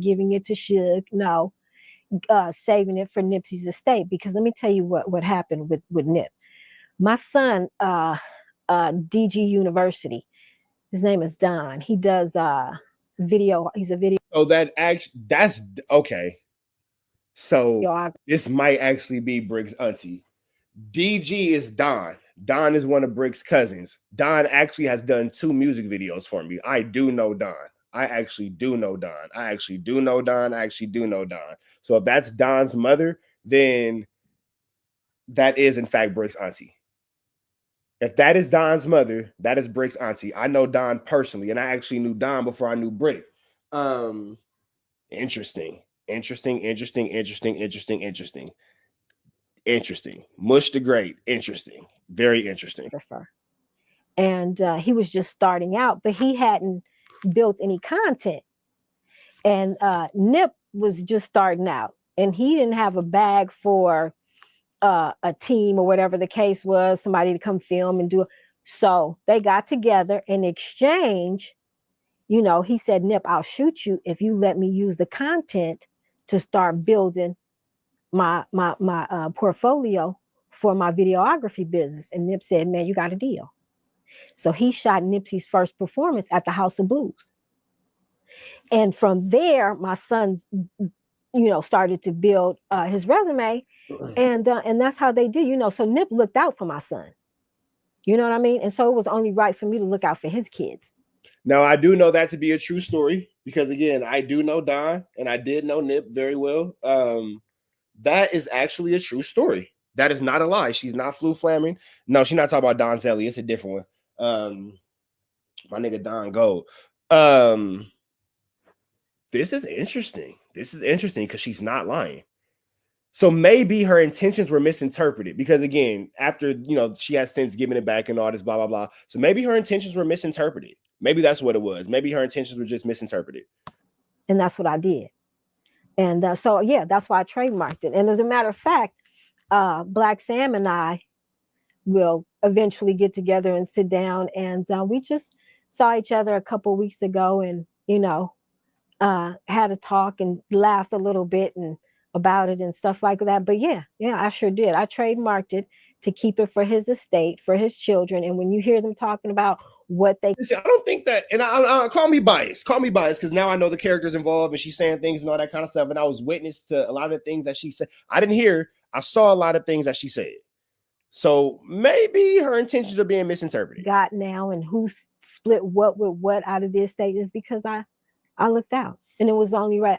giving it to Suge. No, saving it for Nipsey's estate. Because let me tell you what happened with Nip. My son, DG University, his name is Don. He does video. He's a video. Oh, that's okay. So this might actually be Brick's auntie. DG is Don. Don is one of Brick's cousins. Don actually has done 2 music videos for me. I do know Don. I actually do know Don. I actually do know Don. I actually do know Don. So if that's Don's mother, then that is in fact Brick's auntie. If that is Don's mother, that is Brick's auntie. I know Don personally, and I actually knew Don before I knew Brick. Interesting. Mush the Great. Interesting. Very interesting. And he was just starting out, but he hadn't built any content. And Nip was just starting out, and he didn't have a bag for a team or whatever the case was, somebody to come film and do it. So they got together in exchange. You know, he said, Nip, I'll shoot you if you let me use the content to start building my portfolio for my videography business. And Nip said, man, you got a deal. So he shot Nipsey's first performance at the House of Blues. And from there, my son, started to build his resume. And that's how they did, So Nip looked out for my son. You know what I mean? And so it was only right for me to look out for his kids. Now, I do know that to be a true story because, again, I do know Don and I did know Nip very well. That is actually a true story. That is not a lie. She's not flu-flamming. No, she's not talking about Don Zelly. It's a different one. My nigga Don Gold. This is interesting. Because she's not lying. So maybe her intentions were misinterpreted because, again, after, she has since given it back and all this blah, blah, blah. So maybe her intentions were misinterpreted. Maybe that's what it was. Maybe her intentions were just misinterpreted. And that's what I did. And so, yeah, that's why I trademarked it. And as a matter of fact, Black Sam and I will eventually get together and sit down. And we just saw each other a couple of weeks ago and, had a talk and laughed a little bit and about it and stuff like that. But yeah, I sure did. I trademarked it to keep it for his estate, for his children. And when you hear them talking about what they... Listen, I don't think that, and I call me biased, because now I know the characters involved and she's saying things and all that kind of stuff. And I was witness to a lot of the things that she said. I didn't hear, I saw a lot of things that she said. So maybe her intentions are being misinterpreted. Got now and who split what with what out of the estate is because I looked out and it was only right.